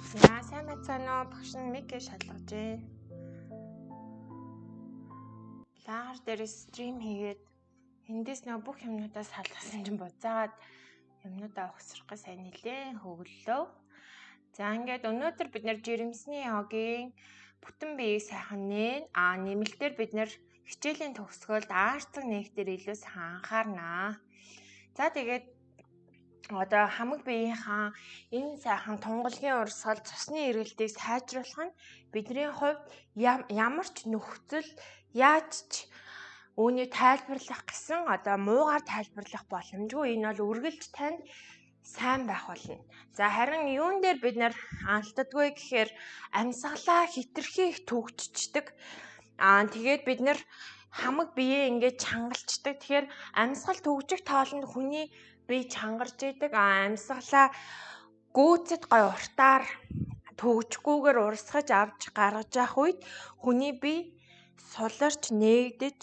За сайн байцгаана уу? Багш нь микээ шалгажээ. Лагер дээр стрим хийгээд эндээс нөө бүх юмнуудаа салгасан чинь буцаагаад юмнуудаа ухсрахгүйс сайн нилээн хөглөлөө. За ингээд өнөөдөр бид нэр жирэмсний йогийн бүтэн биеийг сайхан нэмэлтээр бид нэр хичээлийн төгсгөлд аарцаг нээгтэр илүү сайн анхаарнаа. За тэгээд одоо хамаг биеийнхаа энэ сайхан тунгалгийн урсгал цусны эргэлтийг сайжруулах нь бидний хувьд ямар ч нөхцөл яаж ч үүнийг тайлбарлах гэсэн одоо муугаар тайлбарлах боломжгүй. Энэ бол үргэлж танд сайн байх болно. За харин юун дээр бид нэр алддаггүй гэхээр амьсгалаа хитрхи их төгжчихдөг. Тэгээд бид нэр хамаг биеэ ингээд чангалцдаг. Тэгэхээр амьсгал төгжих тоолонд хүний бие чангарч идэг. Амьсгалаа гүйцэд гой уртаар төгжгүүгээр урсгаж авч гаргаж явах үед хүний бие суларч нээгдэж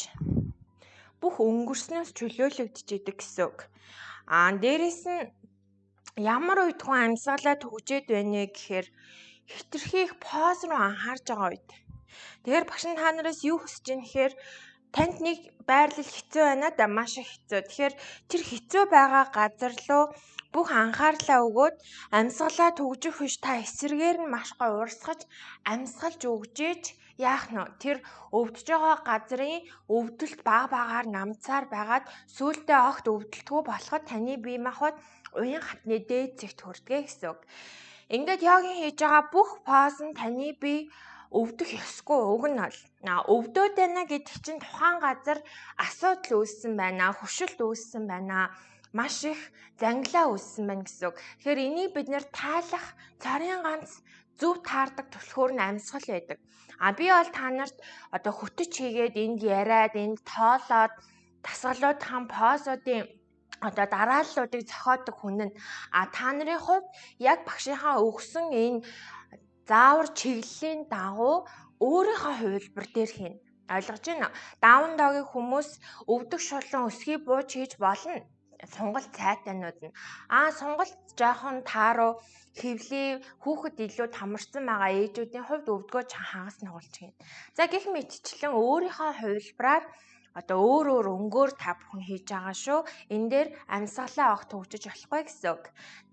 бүх өнгөрснөөс чөлөөлөгдөж гэсэн үг. Дээрээс нь ямар үед хүн амьсгалаа төгжээд байна гэхээр хитрхи их поз руу анхаарж байгаа үед. Тэгэхээр багш нь та нараас юу хүсэж байна гэхээр танд нэг байрлал хэцүү байна да, маш их хэцүү. Тэгэхээр тэр хэцүү байгаа газар руу бүх анхаарлаа өгөөд амьсгалаа төгжих биш та эсрэгээр нь маш гой урсгаж амьсгалж өгжээж яах нь тэр өвдөж байгаа газрын өвдөлт багаар намцаар байгаад сүүлдээ огт өвдөлтгүй болоход таны бие махбод уян хатны дээд зэгт хүрдэгэ гэсэн үг. Ингээд йогийн хийж байгаа бүх поз нь таны бие өвдөх ёсгүй. Уг нь бол өвдөөд байна гэдэг чинь тухайн газар асуудал үүссэн байна, хөшөлт үүссэн байна, маш их зангилаа үүссэн байна гэсэн үг. Тэгэхээр энийг бид нэр тайлах цорын ганц зөв таардаг түлхүүр нь амьсгал байдаг. Би бол та нарт одоо хөтөч хийгээд энд яриад, энд тоолоод тасгалууд хам позуудын одоо дарааллуудыг зохиодог хүн нь та нарын хувьд яг багшийнхаа өгсөн энэ заавар чиглэлийн дагуу өөрийнхөө хувилбар дээр хийнэ. Ойлгож байна уу? Даун догийн хүмүүс өвдөх шулан өсгий бууж хийж болно. Сонголт цайтанууд нь. Сонголт жоохон тааруу хөвлийн хүүхэд илүү тамарсан байгаа ээжүүдийн хувьд өвдгөө хагас нугалж гин. За гэх мэтчлэн өөрийнхөө хувилбараар одоо өөр өнгөөр та бүхэн хийж байгаа шүү. Энэ дээр амьсгалаа огт хөгжиж болохгүй гэсэн үг.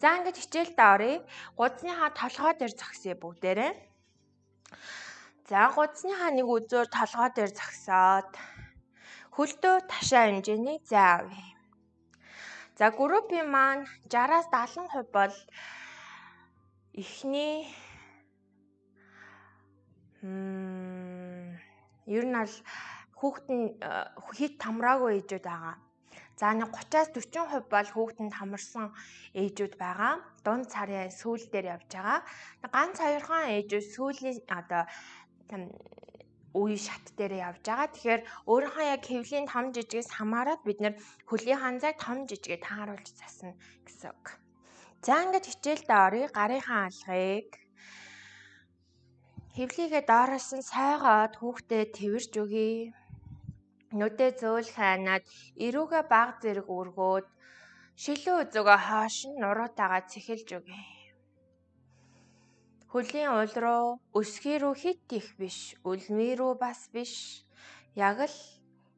За ингээд хичээлдээ оръё. Гудсныхаа толгой дээр зогсъё бүгдээрээ. За гудсныхаа нэг үзүүр толгой дээр зогсоод хөлдөө ташаа хэмжээний зай авъя. За группийн маань 60-аас 70% бол эхний ер нь бол хүүхэд нь хит тамраагүй ээжүүд байгаа. За нэг 30-аас 40% бол хүүхэдэнд хамарсан ээжүүд байгаа. Дунд сарын сүүл дээр явж байгаа. Ганц хоёрхан ээжүүд сүүлийн одоо үе шат дээр явж байгаа. Тэгэхээр өөрийнхөө яг хэвлийн том жижигээс хамаарат бид нэр хөлийн ханзай том жижигээ тааруулж засна гэсэн үг. За ингээд хичээлдээ оръё. Гарынхаа алгыг хэвлийгээ доороос нь сойгоод хүүхдэд тэрвэрж өгье. Нүдээ зөөл хайнаад эрүүгээ баг зэрэг өргөөд шилүү үзүүгээ хоош нь нуруутайгаа цэхэлж өгье. Хөлийн уул руу өсгий рүү хит их биш, үлмий рүү бас биш. Яг л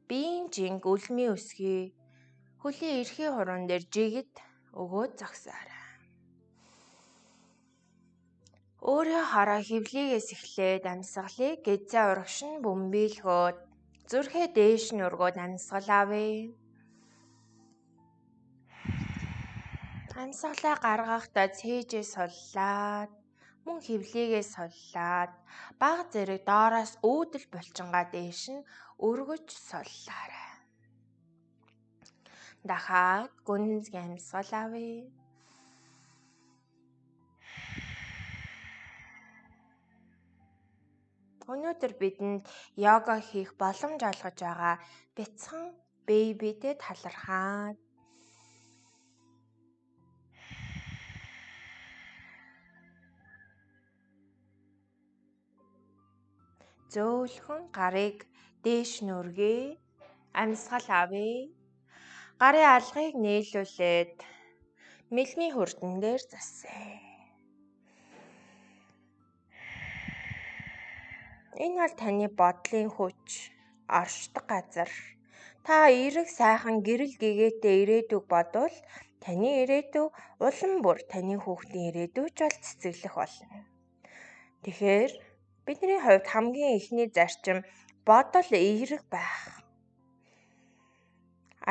биеийн жинг үлмий өсгий. Хөлийн эрхий хуруунд дээр жигэд өгөөд зогсоорой. Өөрийн хараа хөвлийгээс эхлээд амьсгалыг гэзээ урагшин бөмбөөлгөөд зүрхээ дээш нь өргөөд амьсгал авъя. Амьсгалаа гаргахдаа цээжээ суллаад мөн хөвлийгээ суллаад баг зэрэг доороос үүдэл булчингаа дээш нь өргөж суллаарай. Дахиад гүнзгий амьсгал авъя. Өнөөдөр бидэнд йога хийх боломж олгож байгаа бяцхан бэйбидэд талархаад зөөлхөн гарыг дээш нүргээ амьсгал авъя. Гарын алгыг нийлүүлээд мэлмийн хүрдэн дээр засъя. Энэ бол таны бодлын хүч, оршдог газар. Та эерэг сайхан гэрэл гэгээтэй ирээдүг бодвол таны ирээдүй улам бүр таны хүүхдийн ирээдүйч бол цэцэглэх болно. Тэгэхээр бидний хувьд хамгийн ихний зарчим бодол эерэг байх.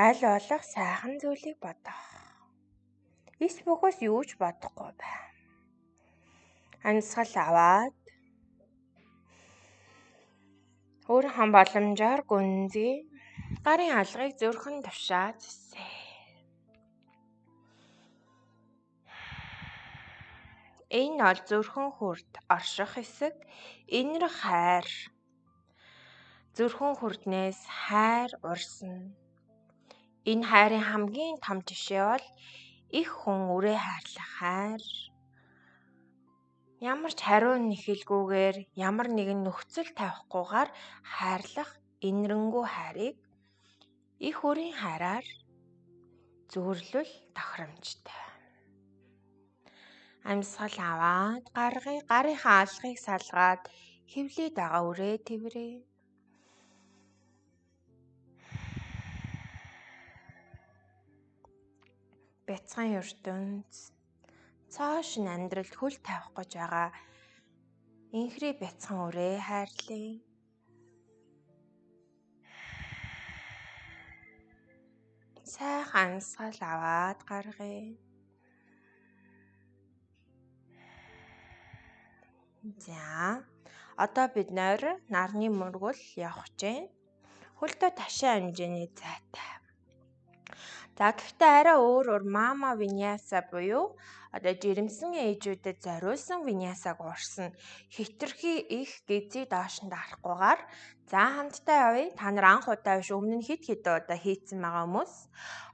Аль болох сайхан зүйлийг бодох. Эс бөхөөс юу ч бодохгүй бай. Амьсгал аваад өөрийнхөө боломжоор гүнзгий гарын алгыг зөөрхөн тушаад засъя. Энэ бол зүрхэн хүрд орших хэсэг. Энэр хайр. Зүрхэн хүрднээс хайр урсна. Энэ хайрын хамгийн том жишээ бол их хүн үрээ хайрлах хайр. Ямар ч хариу нэхэлгүйгээр ямар нэгэн нөхцөл тавихгүйгээр хайрлах инэрэнгүү хайрыг Их үрийн хараар зөөрлөл тохиромжтой. Амьсгал аваад гарынхаа алгыг салгаад хөвлий дагаа үрээ тэврээ. Бяцхан ертөнц цааш нь амьдралд хөл тавих гэж байгаа инхрээ бяцхан үрээ хайрлаа. Сайхан амьсгал аваад гаргая. За одоо бид нарны мөргөл явах чинь хөлтөө ташаа хэмжээний зайтай. За гэхдээ арай өөр мама виньяса буюу одоо жирэмсэн ээжүүдэд зориулсан виньясаг уурсан хитрхи их гизээ доошнд арахгүйгээр за хамтдаа явъя. Та нар анх удаа биш өмнө нь хэд удаа хийцэн байгаа хүмүүс.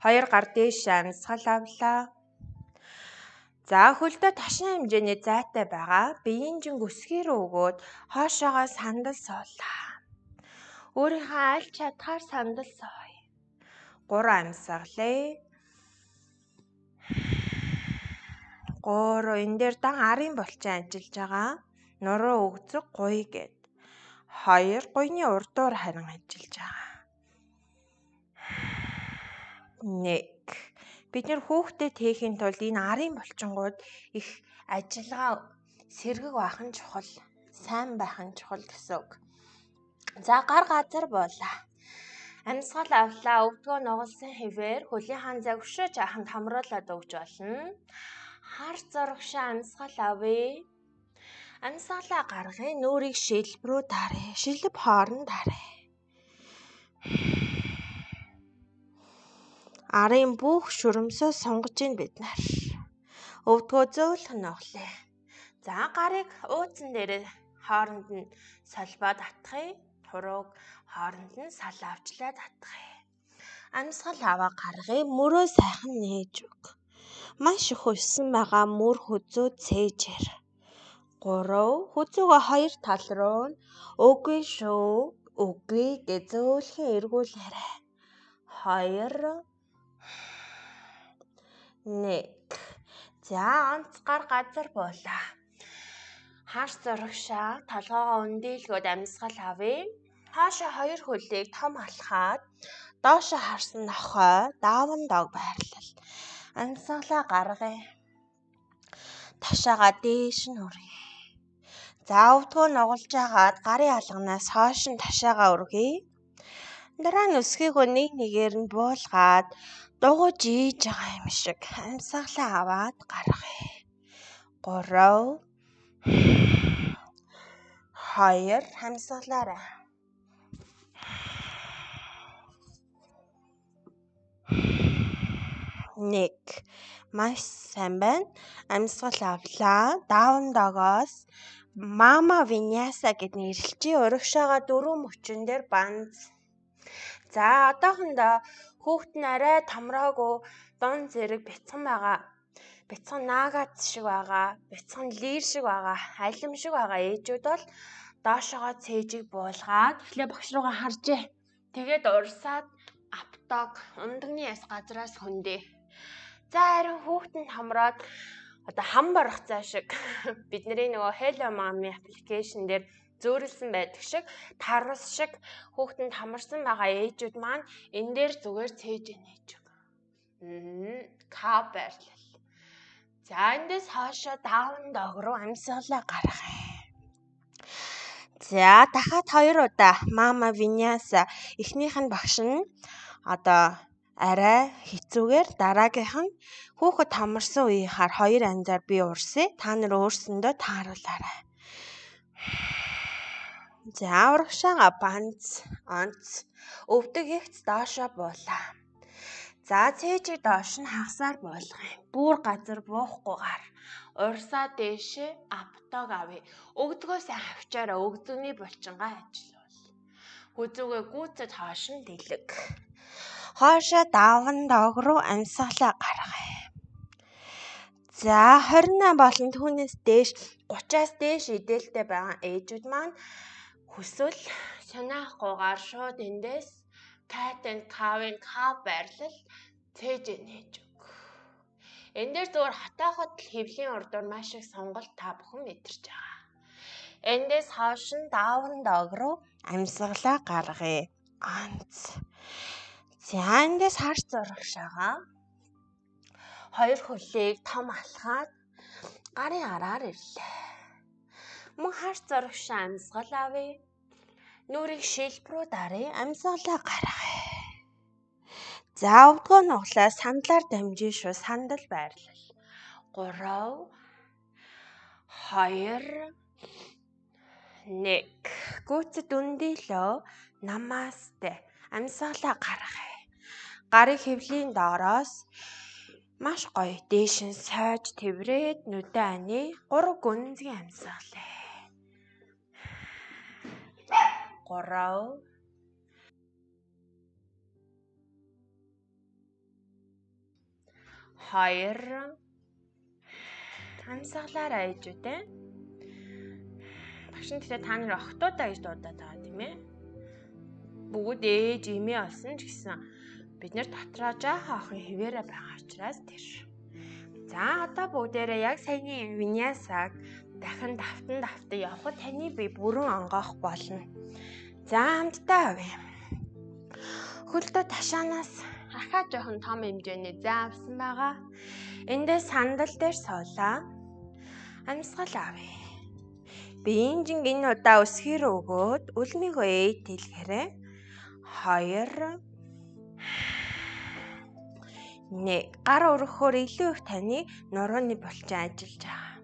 2 гар дээш амьсгал авлаа. За хөлдөө ташаа хэмжээний зайтай байгаа биеинжин өсгий рүү өгөөд хоошоогоо сандал суулаа. Өөрийнхөө аль чадхаар сандал сууя. 3 амьсгалээ. 3 энэ дээр дан арын булчин ажиллаж байгаа. Нуруу өгзөг гуй гэд. 2 гуйны урдуур харин ажиллаж байгаа. 1 бид нэр хүүхдэд хийхин тулд энэ арын булчингууд их ажиллагаа сэргэг байх нь чухал, сайн байх нь чухал гэсэн үг. За гар газар буулаа. Амьсгал авлаа, өвдгөө нугалсан хэвээр хөлийнхаа загвшиж аханд хамруулад өгч болно. Хар зурагшаа амьсгал авъя. Амьсгалаа гаргая, нүрийг шилб рүү даръя. Шилб хооронд даръя. Арын бүх шүрмсөө сунгаж ийн бид нар. Өвдгөө зөөлхөн нуглая. За гарыг ууцсан дээр хооронд нь солбоо татхыг, хурууг хооронд нь салаавчлаа татхыг. Амьсгал аваа гаргая, мөрөө сайхан нээж өг. Маш их өссөн байгаа мөр хүзүү цээжээр. 3 хүзүүгөө 2 тал руу үгүй шүү, үгүй гэж зөөлхөн эргүүлээрэй. 2 1 за онцгой газар буулаа. Хар зурагшаа толгоогоо өндийлгөөд амьсгал авъя. Хаашаа 2 хөлийг том алхаад доошоо харсан нохой даван дог байрлал. Амьсгалаа гаргая. Ташаага дээш нь өргөе. За өвдгөө нугалж агаад гарын алганаас хойш нь ташаага өргөе. Дараа нь өсгийгөө нэгээр нь буулгаад дугуйж ийж байгаа юм шиг амьсгалаа аваад гаргая. 3 2 амьсгалаарай. 1 маш сайн байна. Амьсгал авлаа. Даван догоос мама виньяса гэд нэрлэлчийн урагшаага 4 мөчөн дээр банз. За одоохондоо хүүхэд нь арай томроогүй дун зэрэг бяцхан байгаа. Бяцхан наагац шиг байгаа. Бяцхан лир шиг байгаа. Алим шиг байгаа ээжүүд бол доошоогоо цээжийг буулгаад эхлээ багш руугаа харжээ. Тэгээд урсаад аптог ундагны яс газраас хөндөө. За харин хүүхэд нь томроод одоо хам барах цаа шиг бидний нөгөө Hello Mommy аппликейшн дээр зөөрлсөн байдаг шиг тарус шиг хүүхэнд хамарсан байгаа ээжүүд маань энэ дээр зүгээр цээж нээж өг. Кап байрлал. За эндээс хоошоо даван дог руу амьсгалаа гаргая. За дахиад 2 удаа мама виньяса эхнийх нь багш нь одоо арай хэцүүгээр дараагийнх нь хүүхэд хамарсан үеийнхаар 2 анзаар би урсъя. Та нар өөрсөндөө тааруулаарай. За урагшаага банц онц өвдөг ихц доошоо буулаа. За цээжийг доош нь хагасаар болгоё. Бүр газар буухгүйгээр урсаа дээшээ аптог авъя. Өгдгөө сайн хавчаараа өгдөгний булчингаа ажиллуул. Хүзүүгээ гүйцэд хоош нь дэлэг. Хоошоо даван дог руу амьсгалаа гаргая. За 28 болон түүнээс дээш 30-аас дээш идэлтэй байгаа ээжүүд маань хүсвэл санаахгүйгээр шууд эндээс cat and cow-ын cow байрлал цээж нээж өг. Энэ дээр зүгээр хотоохот хэвлийн урдуур маш их сонголт та бүхэн мэдэрч байгаа. Эндээс хойш нь down dog руу амьсгалаа гаргая. Онц. За эндээс харц зурагшаага. Хоёр хөлийг том алхаад гарын араар ирлээ. Мөн харц зурагшаа амьсгал авъя. Нүрийг шилб рүү даръя. Амьсгалаа гаргая. За өвдгөө нуглаа сандлаар дамжин шүү. Сандал байрлал. 3 2 1 гүцэд үндилөө намасте. Амьсгалаа гаргая. Гарыг хэвлийн доороос маш гоё дээш нь сойж тэврээд нүдэн ани 3 гүнзгий амьсгалаа. 3 2 амьсгалаараа ээжүүдээ. Багш нь тэгээ та нар охтуудаа гэж дуудаад байгаа тийм ээ. Бүгд ээж эмээ олсон ч гэсэн бид нэр дотроо жаахан охин хിവэрэ байгаа учраас тэр. За одоо бүгдээрээ яг саяны винясаг дахин давтан явхад таны бие бүрэн онгоох болно. За хамтдаа авъя. Хөлдөө ташаанаас ахаа жоохон том хэмжээний заа авсан байгаа. Эндээ сандал дээр суулаа. Амьсгал авъя. Биенжин энэ удаа өсгөр өгөөд үлмийгөө ээд хэлгээрээ 2 1 гар өргөхөөр илүү их таны нурууны булчин ажиллаж байгаа.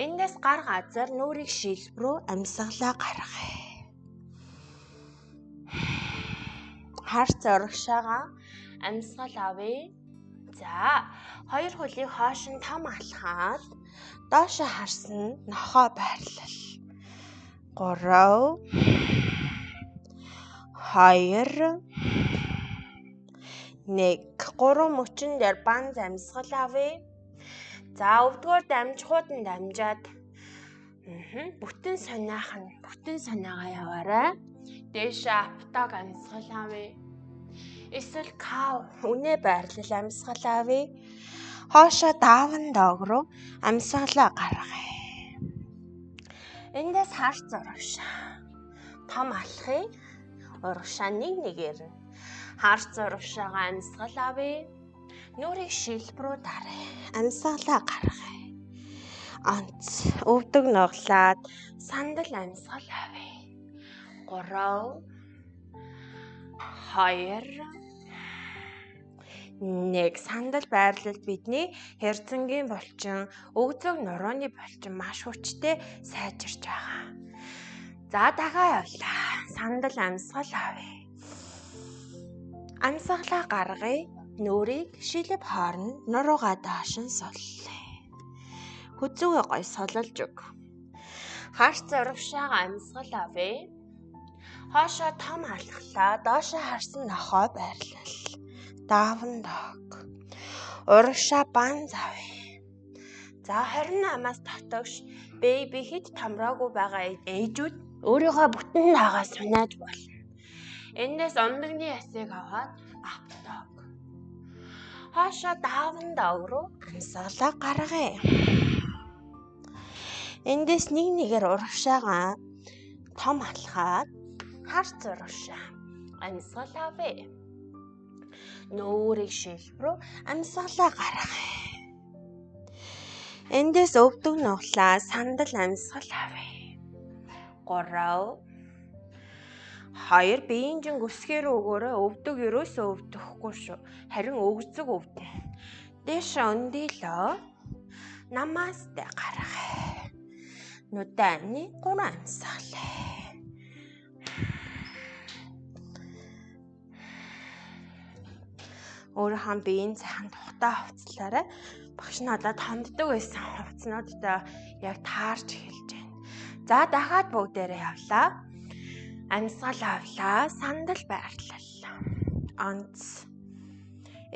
Эндээс гар газар нүрийг шилб рүү амьсгалаа гаргая. Харц урагшаага амьсгал авъя. За хоёр хөлийг хойш нь том алхаад доош харсан нохоо байрлал. 3 2 1 3 мөчн дээр банз амьсгал авъя. За өвдгөр дамжихууд нь дамжаад бүтэн сониагаа яваарай. Дээш аптаг амьсгал авъя. Эсвэл cow үнэ байрлал амьсгал авъя. Хоошоо down dog руу амьсгалаа гаргая. Эндээс харц урагшаа. Том алхъя. Урагшаа нэгээр нь. Харц урагшаагаа амьсгал авъя. Нүрийг шилб рүү даръя. Амьсгалаа гаргая. Онц. Өвдөг нуглаад сандал амьсгал авъя. 3 2 1 сандал байрлалд бидний хэрцэнгийн булчин, өгзөг нурууны булчин маш хүчтэй сайжирч байгаа. За дахиад явлаа. Сандал амьсгал авъя. Амьсгалаа гаргая. Нүрийг шилб хоорно нуруугаа доош нь суллаа. Хүзүүгээ гой сулж өг. Харц урагшаага амьсгал авъя. Хоошоо том алхлаа. Доошоо харсан нохоо байрлал. Down dog. Урагшаа банз авъя. За 28-аас дотогш baby хэд тамраагүй байгаа ээжүүд өөрийнхөө бүтэн наагаа сунааж болно. Эндээс ондогны ясыг аваад up dog. Хоошоо down dog руу амьсгалаа гаргая. Эндээс нэгээр урагшаагаа том алхаад харц урагшаа амьсгал авъя. Нүрийг шилб рүү амьсгалаа гаргая. Эндээс өвдөг нуглаа сандал амьсгал авъя. 3 2 биенжин өсгөр өгөөрөө өвдөг ерөөсөө өвдөхгүй шүү. Харин өгзөг өвдөн. Дээш өндөлөө намасте гаргая. Нүдэний 3 амьсгалаа. Өөрийнхөө биеийн цахан тухтаа хувцлаарай. Багш нь одоо томддог байсан хувцнуудтай яг таарч эхэлж байна. За дахиад бүгдээрээ явлаа. Амьсгал авлаа. Сандал байрлал. Онц.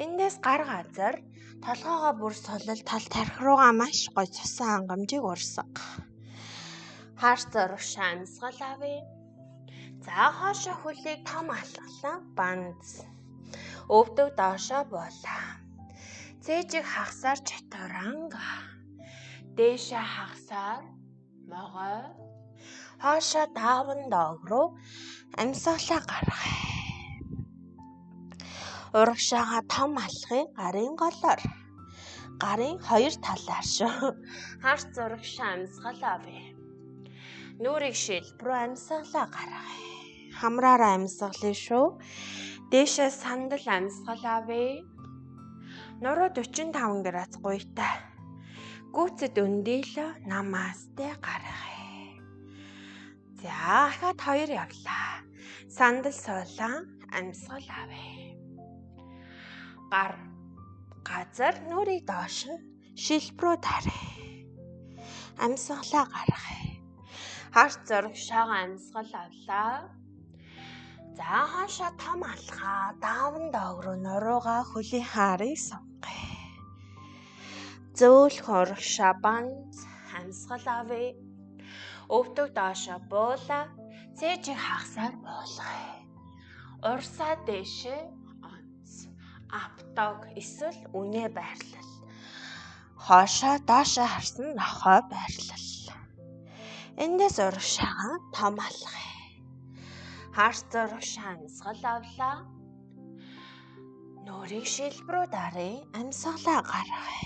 Эндээс гар газар толгоогоо бүр сулал тал тархи руугаа маш гоё цусан хангамжийг урсга. Харц урагшаа амьсгал авъя. За хоошо хөлийг том алгалаа. Банз. Өвдөг доошоо буулаа. Цээжийг хагасаар чатуранга. Дээшээ хагасаар могой. Хоошо даван доог руу амьсгалаа гаргая. Урагшаага том алхахыг гарын голоор. Гарын хоёр талаар шүү. Харц урагшаа амьсгал авъя. Нүрийг шилбэр рүү амьсгалаа гаргая. Хамраараа амьсгалъя шүү. Дээшээ сандал амьсгал авъя. Нуруу 45 градус гуйтай. Гүйцэд өндийлөө намасте гаргая. За ахад хоёр явлаа. Сандал суулаа амьсгал авъя. Газар нүрийг доош нь шилбэр рүү тарья. Амьсгалаа гаргая. Харц урагшаага амьсгал авлаа. За хаашаа том алхаа даван доог руу нуруугаа хөлийн хаарыг сонгоё. Зөөлх урагшаа банз амьсгал авъя. Өвдөг доошоо буулаа. Цээжийг хагасаар буулгая. Урсаа дээшээ онц. Аптог эсвэл үнэ байрлал. Хоошоо доошоо харсан нохой байрлал. Эндээс урагшаага том алхая. Харц урагшаа амьсгал авлаа. Нүрийг шилбэр рүү даръя. Амьсгалаа гаргая.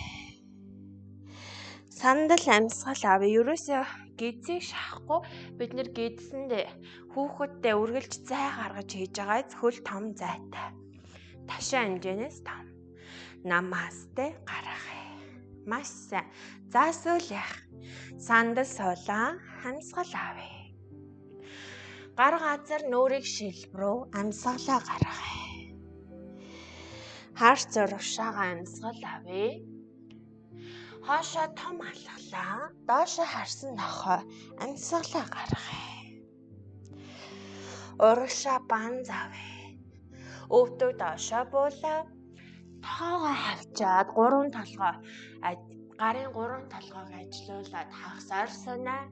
Сандал амьсгал авъя. Ерөөсөө гидсийг шахахгүй бид нэр гидсэндээ хүүхэдтэй үргэлж зай гаргаж хийж байгаа хөл том зайтай. Ташаа хэмжээнээс том. Намасте гаргая. Маш сайн. За сүүлийнх. Сандал суулаа. Амьсгал авъя. Гар газар нүрийг шилбэр рүү амьсгалаа гаргая. Харц урагшаага амьсгал авъя. Хоошоо том алхлаа. Доошоо харсан нохой амьсгалаа гаргая. Урагшаа банз авъя. Өвдөг доошоо буулаа. Тоогоо хавчаад гарын 3 толгойг ажилуулад хагасаар сунаа.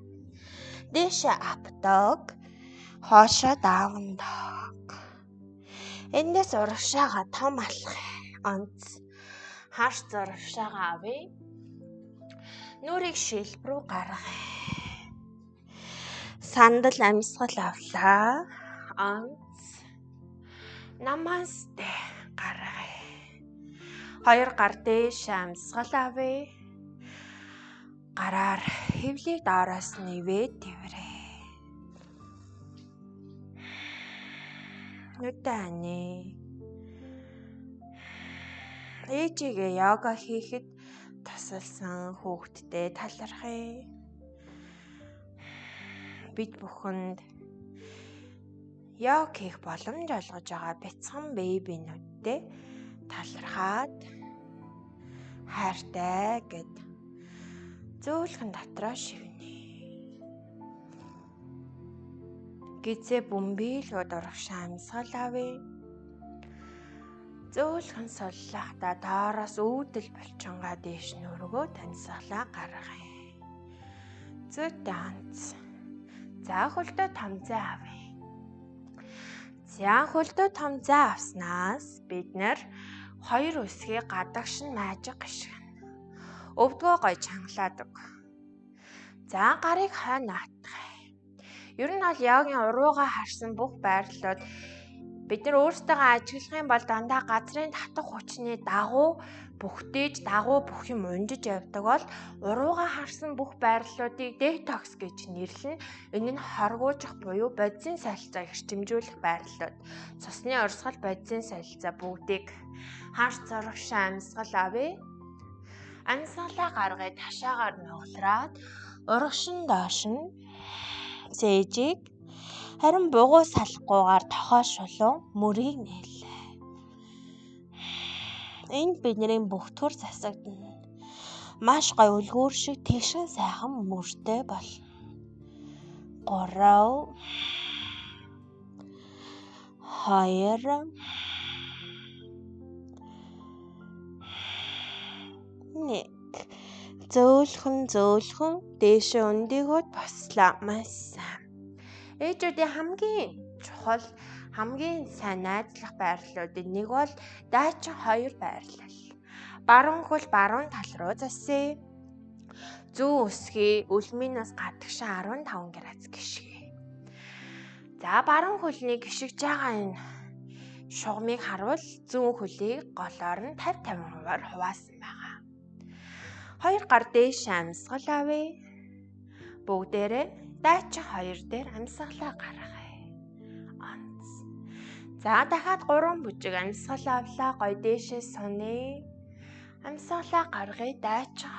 Дээшээ аптог. Хоошоо даван доог. Эндээс урагшаага том алхах. Онц. Харц урагшаага авъя. Нүрийг шилбэр рүү гаргая. Сандал амьсгал авлаа. Онц. Намасте гаргая. Хоёр гар дээш амьсгал авъя. Гараар хэвлийг доороос нэвээд тэврээ. Нүдэнэ. Ээжигээ йога хийхэд тусалсан хүүхэдтэй талархъя. Бид бүхэнд йог хийх боломж олгож байгаа бяцхан бэбинүүдтэй талархаад хайртай гэд зөөлхөн дотроо шивнэ. Гизээ бөмбөлөд урагшаа амьсгал авъя. Зөөлхөн соллохдоо доороос үүдэл болчонгаа дээш нүргөө амьсгалаа гаргая. Зүйтэй онц. За хөлдөө томзээ авъя. За хөлдөө томзээ авснаас бид нэр хоёр үсгийг гадагшин маажиг гიშгэнэ. Өвдгөө гой чангалаадаг. За гарыг хойно атгая. Ер нь бол йогийн урууга харсан бүх байрлалууд бид нар өөрсдөө ажиглах юм бол дандаа газрын татах хүчний дагуу бүхтээж бүх юм унжиж явдаг бол урууга харсан бүх байрлалуудыг детокс гэж нэрлэн. Энэ нь хоргоожих буюу бодисын солилцоо эрчимжүүлэх байрлалууд. Цусны урсгал бодисын солилцоо бүгдийг харц урагшаа амьсгал авъя. Амьсгалаа гаргаж ташаагаар нуглараад урагшин доош нь цээжийг харин бугуй салахгүйгээр тохоо шулуун мөрийг нээлээ. Энд бидний бүх төр засагдана. Маш гой үлгүүр шиг тэгшин сайхан мөртэй болно. 3 2 1 зөөлхөн дээшээ өндийгөөд бослоо. Маш сайн. Ээжүүдийн хамгийн чухал хамгийн сайн найзлах байрлалуудын нэг бол дайчин 2 байрлал. Баруун хөл баруун тал руу засъя. Зүүн өсгий үлмийнээс гадагшаа 15 градус гიშгэ. За баруун хөлний гიშгэж байгаа энэ шугамыг харуул зүүн хөлийг голоор нь 50-50% хуваасан байгаа. 2 гар дээш амьсгал авъя. Бүгдээрээ дайчин 2 дээр амьсгалаа гаргая. Онц. За дахиад 3 бүжиг амьсгал авлаа. Гой дээшээ суны. Амьсгалаа гаргая дайчин 2.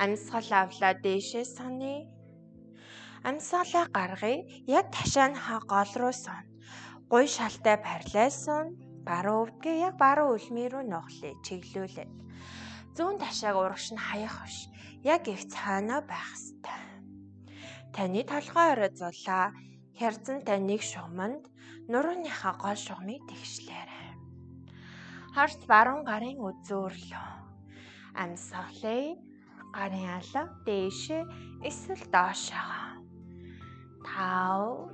Амьсгал авлаа дээшээ суны. Амьсгалаа гаргая. Яг ташаанхаа гол руу сун. Гуй шалтай параллел сун. Баруун өвдгөө яг баруун үлмийн рүү нуглая. Чиглүүлээд. Зүүн ташааг урагш нь хаях биш. Яг их цаанаа байх ёстой. Таны толгой орой зулаа. Хязантай нэг шугамд нурууныхаа гол шугамыг тэгшлээрэй. Харц баруун гарын үзүүрлөө. Амьсгалаа. Гарын алга дээшээ эсвэл доошоо. 5.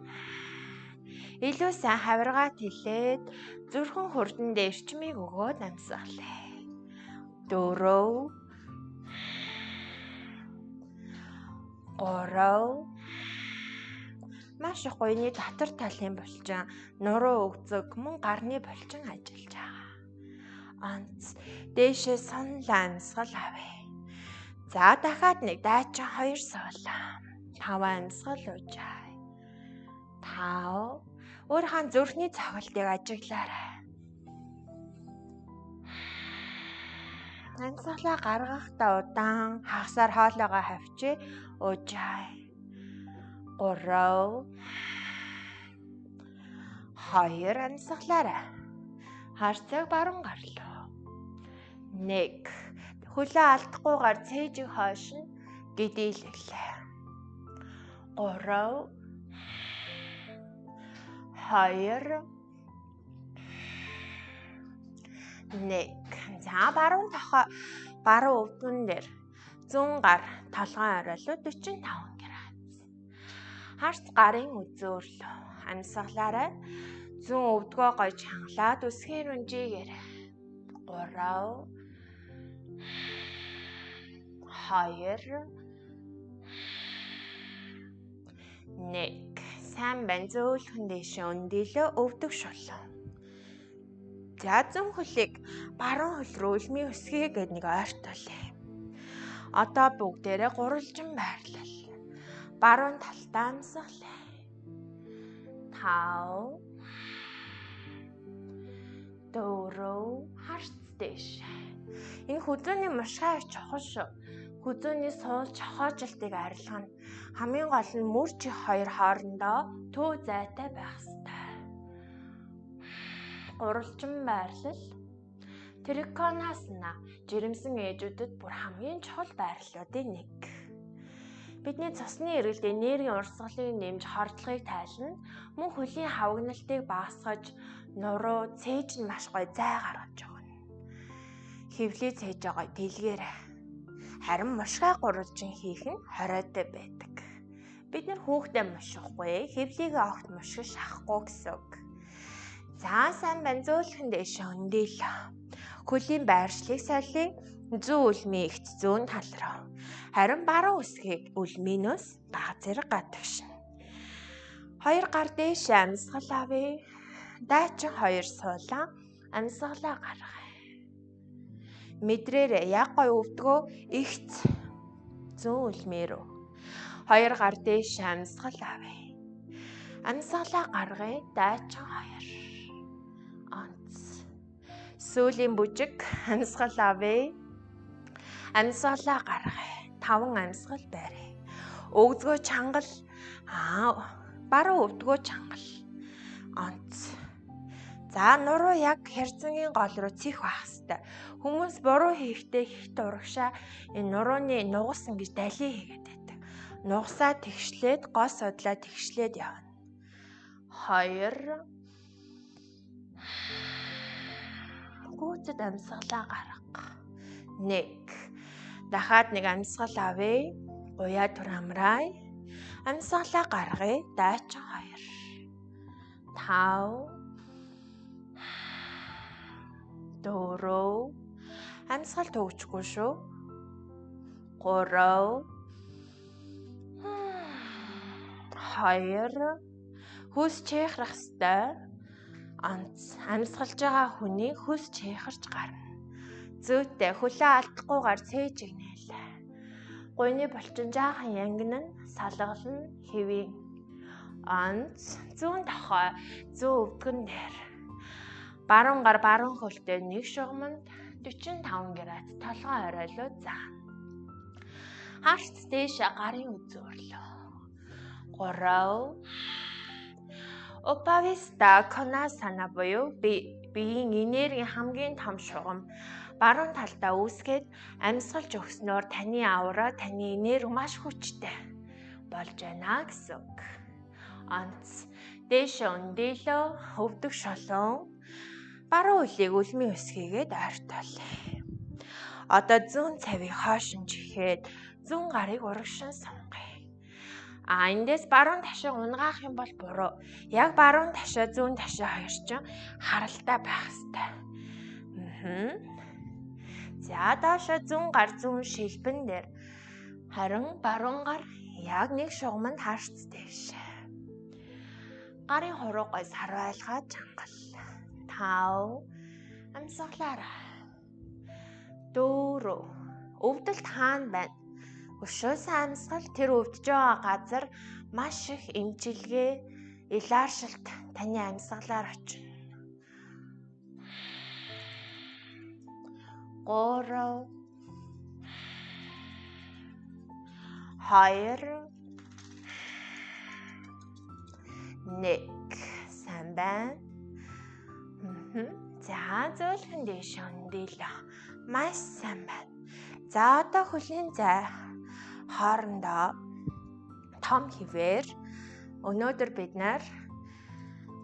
Илүү сайн хавиргаа тэлээд зүрхэн хурдан дээрчмийг өгөөд амьсгалаа. 4. 3. Маш их гойны дотор талын булчин нуруу өгзөг мөн гарны булчин ажиллаж байгаа. Онц дээшээ сонлоо амьсгал авъя. За дахиад нэг дайчин 2 суулаа. 5 амьсгал уужаа. 5. Өөрийнхөө зүрхний цогцолтыг ажиглаарай. Амьсгалаа гаргахдаа удаан хагасаар хоолойгоо хавчээ уужаа. 3. 2 амьсгалаарай. Харцаг баруун гарлуу. 1. Хөлөө алдахгүйгээр цээжийг хойш нь гидээлэлээ. 3. 2. 1. За баруун өвдгөн дээр зүүн гар толгойн оройлоо 45 градус. Харц гарын үзүүрлөө. Амьсгалаарай. Зүүн өвдгөө гой чангалаад үсгийн рүнжийгээр. 3. 2. 1. Сайн байна. Зөөлхөн дэше өндөлөө өвдөг шулуу. За зүүн хөлийг баруун хөл рүү үлмийн өсгий гээд нэг ойртуулъя. Одоо бүгдээрээ гурвалжин байрлал. Баруун талтаа амьсгалаа. 5. 4. Харц дэш. Энэ хүзүүний мушгаа чухал шүү. Хүзүүний суул чохоожилтыг арилгана. Хамгийн гол нь мөр чи 2 хоорондоо төв зайтай байх ёстой. Гурвалжин байрлал. Триконасана жирэмсэн ээжүүдэд бүр хамгийн чухал байрлалуудын нэг. Бидний цусны эргэлт энергийн урсгалыг нэмж хордлогыг тайлна. Мөн хөлийн хавгналтыг багасгаж нуруу цээж нь маш гоё зай гаргаж өгнө. Хөвлий цээж байгаа дэлгээрэй. Харин мушгаа гурвалжин хийх нь хориотой байдаг. Бид нэр хүүхдээ мушихгүй, хөвлийгээ огт мушиг шахахгүй гэсэн үг. За сайн байна. Зөөлхөн дэше өндөлөө. Хөлийн байршлыг солио. Зүүн үлмийн ихт зүүн тал руу. Харин баруун үсгийг үлмийнөөс бага зэрэг гадагшна. 2 гар дээш амьсгал авъя. Дайчин 2 суулаа. Амьсгалаа гаргая. Мэдрээрээ яг гой өвдгөө ихт зүүн үлмийн рүү. 2 гар дээш амьсгал авъя. Амьсгалаа гаргая. Дайчин 2. Онц. Сүүлийн бүжиг амьсгал авъя. Амьсгалаа гаргая. 5 амьсгал барья. Өгзгөө чангал. Баруун өвдгөө чангал. Онц. За нуруу яг хэрцэнгийн гол руу цих байх ёстой. Хүмүүс буруу хийхдээ хит урагшаа энэ нурууны нугасан гэж далий хийгээд байдаг. Нугасаа тэгшлээд гоо судлаа тэгшлээд явна. 2. Гүйцэд амьсгалаа гарга. 1. Дахиад нэг амьсгал авъя. Гуяа түр амраа. Амьсгалаа гаргая. Дайчин 2. 5. 4. Амьсгал төгжгүй шүү. 3. 2. Хүйс чийхрах ёстой. Онц. Амьсгалж байгаа хүний хүйс чийхэрч гарна. Зүйтэй хөлөө алдахгүйгээр цээжиг нээлээ. Гуйны булчин жаахан янгин нь салгална хэвийн. Онц. Зүүн тохой зүү өвдгөн дээр. Баруун гар баруун хөлтэй нэг шугамд 45 градус толгой оройлоо заана. Харц дээшээ гарын үзүүрлөө. 3. Upavista Konasana буюу биеийн энергийн хамгийн том шугам баруун талдаа үүсгээд амьсгалж өгснөөр таны аура, таны энерги маш хүчтэй болж байна гэсэн үг. Онц. Дээшээ өндөлөө, өвдөг шолон, баруун үлийг үлмийн өсгийгээд ойртоолъё. Одоо зүүн цавийг хойшин чихээд зүүн гарыг урагшин сонгоё. Эндээс баруун ташаа унгаах юм бол буруу. Яг баруун ташаа, зүүн ташаа хоёр чинь харалтай байх ёстой. За доошо зүүн гар зүүн шилбэн дээр. Харин баруун гар яг нэг шугамд харц дэвш. Гарын хуруу гой сарвайлгаа чангал. 5. Амьсгалаараа. 4. Өвдөлт хаана байна? Өшөөсөн амьсгал тэр өвдөж байгаа газар маш их эмчилгээ, илааршилт таны амьсгалаар очино. 3. 2. 1. Сайн байна. За зөөлхөн дэш өндөлөө. Маш сайн байна. За одоо хөлийн зай хоорондоо том хിവэр өнөөдөр бид нар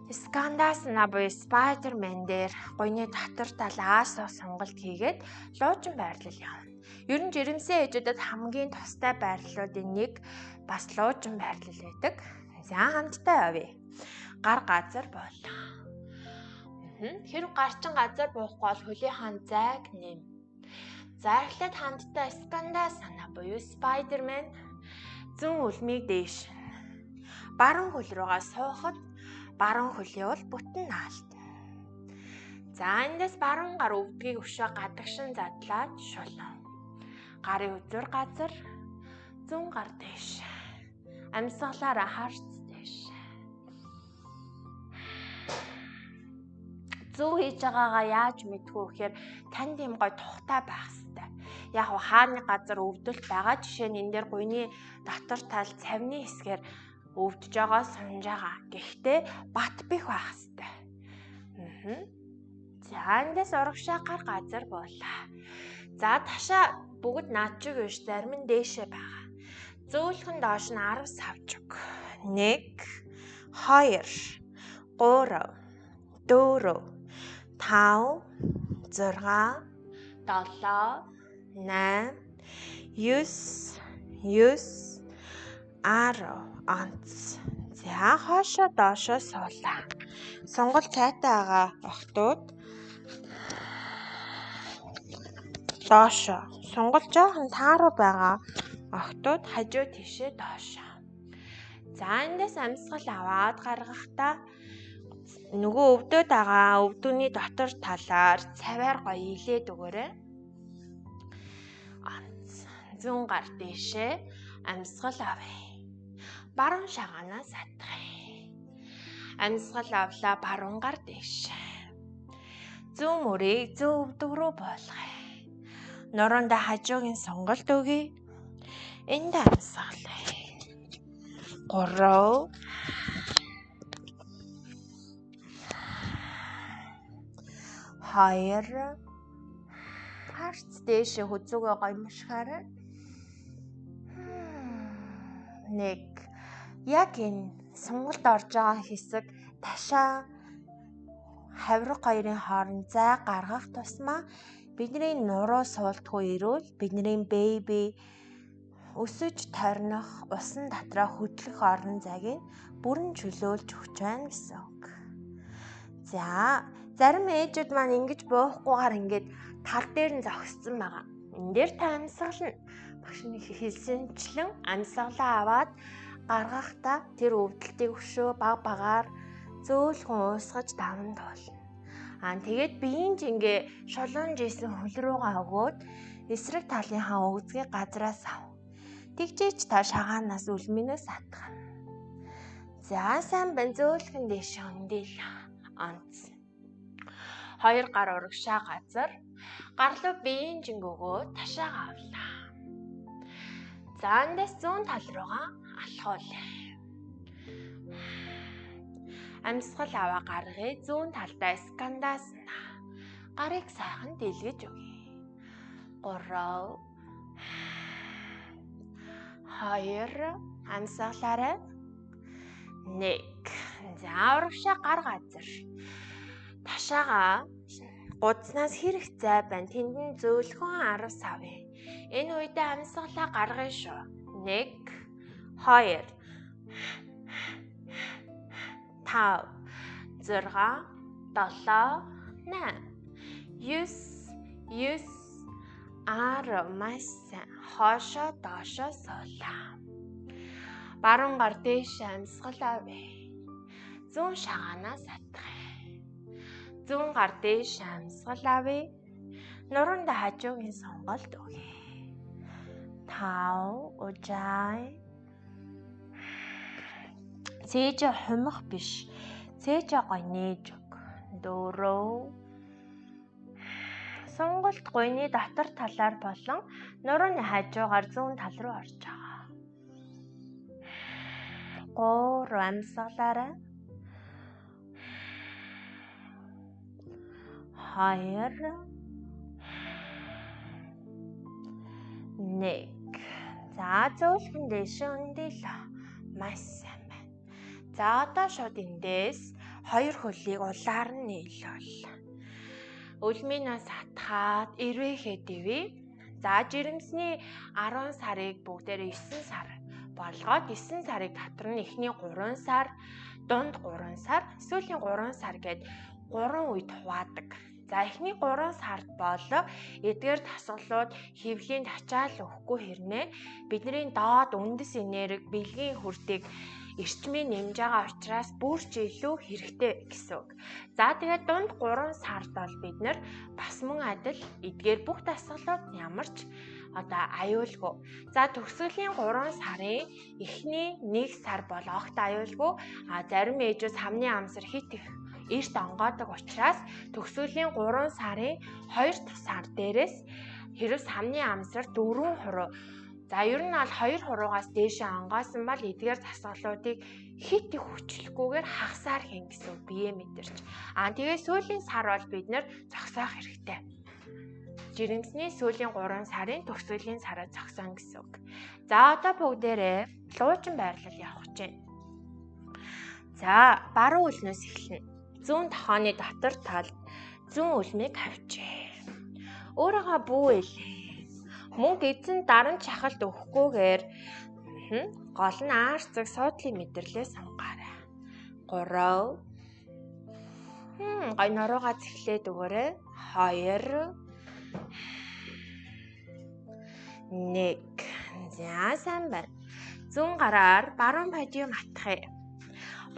Skandasana буюу Spider-Man дээр гойны дотор талаас сонголт хийгээд луужин байрлал явна. Ер нь жирэмсэн ээжүүдэд хамгийн тустай байрлалуудын нэг бас луужин байрлал байдаг. За хамтдаа явъя. Гар газар болоо. Хэрэг гарчин газар буухгүй бол хөлийнхаа зайг нэм. За эхлээд хамтдаа Skandasana буюу Spider-Man зүүн үлмийг дээш. Баруун хөл рүүгээ суухад баруун хөлийг бол бүтэн наалтна. За эндээс баруун гар өвдгийг өшөө гадагшин задлаад шулуун. Гарын үзүүр газар зүүн гар дээш. Амьсгалаараа харц дээш. Зүү хийж байгаагаа яаж мэдгүй вэхээр танд юм гой тухтай байх хэрэгтэй. Яг хааны газар өвдөлт байгаа. Жишээ нь энэ дээр гуйны дотор тал цавны хэсгээр өвдөж байгаа сунж байгаа. Гэхдээ бат бих байх хэрэгтэй. За эндээс урагшаа гар газар буулаа. За ташаа бүгд наад чиг биш, зарим нь дээшээ байгаа. Зөөлхөн доош нь 10 савжиг. 1 2 3 4 5 6 7 8 9 10 онц. За хоошоо доошоо суулаа. Сонгол цайтай байгаа охтууд доошоо. Сонгол жоохон тааруу байгаа охтууд хажуу тишээ доошоо. За эндээс амьсгал аваад гаргахдаа нөгөө өвдөд байгаа өвдөгний дотор талаар цаваар гоё илээд өгөөрэй. Зүүн гар дээшээ амьсгал авъя. Баруун шагаанаас атгая. Амьсгал авлаа баруун гар дээш. Зүүн мөрийг зүүн өвдөг рүү болгоё. Нуруундаа хажуугийн сонголт өгье. Энд амьсгалъя. 3 2 харц дээшээ хүзүүгээ гоймшгаарай. 1 яг энэ сонголт орж байгаа хэсэг ташаа хавраг хоёрын хооронд зай гаргах тусмаа бидний нуруу суултгүй ирүүл бидний бэби өсөж тойрнох, усан дотроо хөдлөх орон зайг бүрэн чөлөөлж өгч байна гэсэн үг. За, зарим ээжүүд маань ингэж буухгүйгээр ингээд тал дээр нь зогссон байгаа. Энэ дээр та амьсгална. Багш нь хэлсэнчлэн амьсгалаа аваад гаргахдаа тэр өвдөлтийг өшөө баг багаар зөөлхөн уусгаж даван туулна. Тэгээд биеийн жингээ шулуун жисэн хөл рүүгээ өгөөд эсрэг талынхаа өгзгийг газраас ав. Тэгжээч та шагаанаас үлмэнээс атгана. За, сайн бэн зөөлхөн дэше өндөөл. Онц. 2 гар урагшаа газар гарлуу биеийн жингөөгөө ташаага авлаа. За, эндээс зүүн тал руугаа алхуулъя. Амьсгал аваа гаргая. Зүүн талдаа скандасна. Гарыг сайхан дэлгэж өгье. 3 2 амьсгалаарай. 1. За, урагшаа гар газар. Ташаага гудснаас хэрэг зай байна. Тэнд нь зөөлхөн арвс авъя. Энэ үедээ амьсгалаа гаргая шүү. 1 2 5 6 7 8 9 10 маш сайн. Хоошоо доошоо суулаа. Баруун гар дээш амьсгал авъя. Зүүн шагаанаас атгая. Зүүн гар дээш амьсгал авъя. Нуруунд хажуугийн сонголт өгье. 5 ужай. Цээж хумах биш. Цээж гойнэж өг. 4 сонголт гойны дотор талаар болон нурууны хажуугаар зүүн тал руу орж байгаа. 3 амьсгалаарай. 2 1. За, зөөлхөн дэше өндөөлөө. Маш сайн байна. За, одоо шууд эндээс 2 хөлийг улаар нь нийлүүл. Үлмийнээс хатгаад ирвэхээ дэвээ. За, жирэмсний 10 сарыг бүгдээрээ 9 сар болгоод 9 сарыг татвар нь эхний 3 сар, дунд 3 сар, сүүлийн 3 сар гээд 3 үед хуваадаг. За, эхний 3 сард бол эдгээр тасгалууд хэвлийн тачаал өгөхгүй хэрнээ бидний доод үндэс энерги бэлгийн хүртийг эрчмийн нэмж байгаа учраас бүрч илүү хэрэгтэй гэсэн үг. За, тэгээд дунд 3 сард бол бид нэр бас мөн адил эдгээр бүх тасгалууд ямарч аюулгүй. За, төгсгөлийн 3 сарын эхний 1 сар бол огт аюулгүй. Зарим ээжүүд самны амсар хит их эрт онгоодог учраас төгсгөлийн 3 сарын 2 дахь сар дээрээс хэрэг самны амсар 4 хуруу. За, ер нь бол 2 хуруугаас дээшээ онгоосон бол эдгээр засгалуудыг хит их хүчлэхгүйгээр хагасаар хийн гэсэн бие мэдэрч. Тэгээ сүүлийн сар бол бид нэр зогсоох хэрэгтэй. Жирэмсний сүүлийн 3 сарын төгсгөлийн сараа зогсоно гэсэн үг. За, одоо бүгдээрээ луучин байрлал явах гэж байна. За, баруун үлнээс эхэлнэ. Зүүн тохооны дотор талд зүүн үлмийг авчээ. Өөрөөгөө бүүэлээ. Мөнгө эзэн даран чахалт өгөхгүйгээр гол нь аарцаг суудлын мэдрэлээ сонгоорой. 3 гой норуугаа цэглээд өгөөрэй. 2 1. За, сайн байна. Зүүн гараар баруун подиум атгая.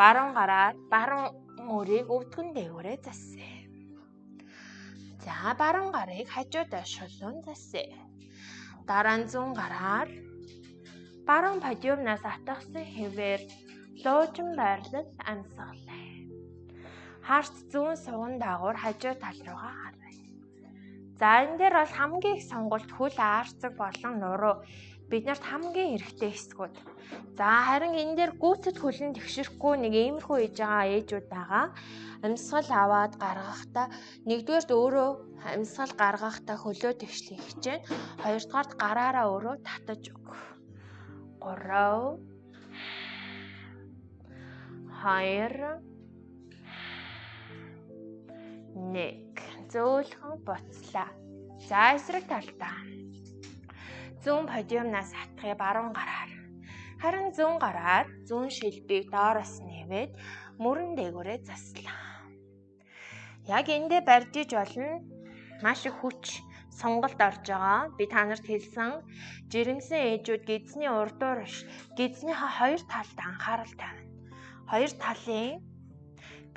Баруун гараар баруун мөрийг өвдгөн дээгүүрээ засъя. За, баруун гарыг хажуудаа шулуун засъя. Дараа нь зүүн гараар баруун подиумнаас атгасан хэвээр луучин байрлал амьсгалаа. Харц зүүн суган дагуур хажуу тал руугаа харъя. За, энэ дээр бол хамгийн их сонголт хөл аарцаг болон нуруу бид нарт хамгийн хэрэгтэй хэсгүүд. За, харин энэ дээр гүйцэд хөлн тэгшэрхгүй нэг иймэрхүү хийж байгаа ээжүүд байгаа. Амьсгал аваад гаргахдаа нэгдүгээрт өөрөө амьсгал гаргахдаа хөлөө тэгшлэх хичээн. Хоёрдугаарт гараараа өөрөө татаж өг. 3 2 1. Зөөлхөн буцлаа. За, эсрэг талдаа. зүүн подиумнаас хатгыг баруун гараар. Харин зүүн гараар зүүн шилбийг доороос нээвээд мөрөн дээгүүрээ заслаа. Яг эндээ барьжиж болно. Маш их хүч сонголт орж байгаа. Би та нарт хэлсэн жирэмсэн ээжүүд гидсний урдуур биш, гидснийхээ хоёр талд анхаарал тавина. Хоёр талын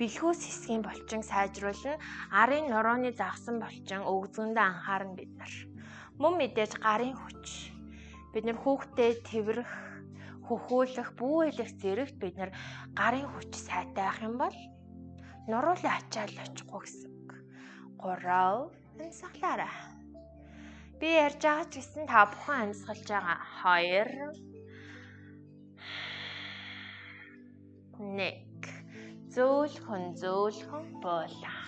бэлхүүс хэсгийн булчин сайжруулна, арын нурууны загсан булчин өгзгөндөө анхаарна бид нар. Мөн мэдээж гарын хүч. Бид нар хүүхдэд тэврэх, хөхүүлэх, бүүэлэх зэрэгт бид нар гарын хүч сайтай байх юм бол нуруулын ачаал очихгүй гэсэн үг. 3 амьсгалаарай. Би ярьж байгаа ч гэсэн та бүхэн амьсгалж байгаа. 2 1 зөөлхөн буулаа.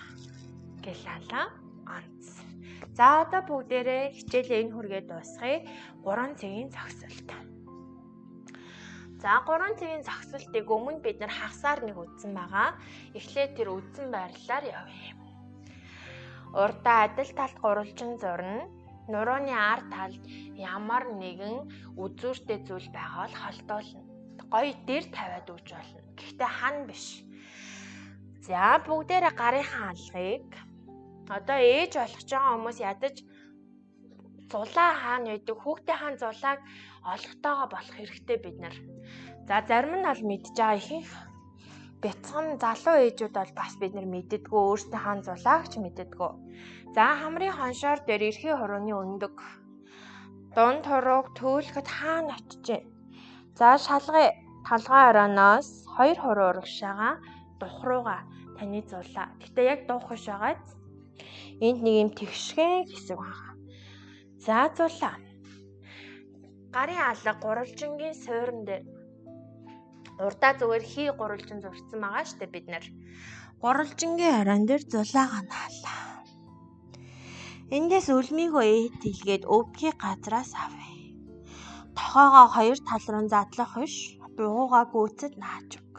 Гэлалаа ганц. За одоо бүгдээрээ хичээлээ энэ хүргээ дуусгая. 3 цагийн зогсолт. За 3 цагийн зогсолтыг өмнө бид нар хагасаар нэг үзсэн байгаа. Эхлээд тэр үзсэн байрлалаар явъя. Урдаа адил талд гурвалжин зурна. Нурууны ард талд ямар нэгэн үзүүртэй зүйл байгаа бол холдуулна. Гоё дээр тавиад өгч болно. Гэхдээ хан биш. За бүгдээрээ гарынхаа алгыг одоо ээж болгож байгаа хүмүүс ядаж зулаа хаана байдаг, хүүхдээ хаан зулааг олохтойгоо болох хэрэгтэй бид нар. За зарим нь бол мэдж байгаа ихэнх бяцхан залуу ээжүүд бол бас бид нар мэддэггүй, өөрсдөө хаан зулаагч мэддэггүй. За хамрын хоншоор дээр эрхийн хурууны өндөг дунд хурууг төөлөхөд хаана очижээ. За шалгай талгай орооноос 2 хуруу урагшаага духрууга таны зулаа. Гэтэ яг дуух биш байгааз. Энд нэг юм тэгшгэн хэсэг байгаа. За зулаа. Гарын алга гурвалжингийн суурин дээр урдаа зүгээр хий гурвалжин зурцсан байгаа штэ бид нар. Гурвалжингийн оройн дээр зулаагаа наалаа. Эндээс үлмийгөө ээт илгээд өвдгийн газраас авъя. Тохоогоо 2 тал руу задлах биш, дугуугаа гүйцэд нааж өг.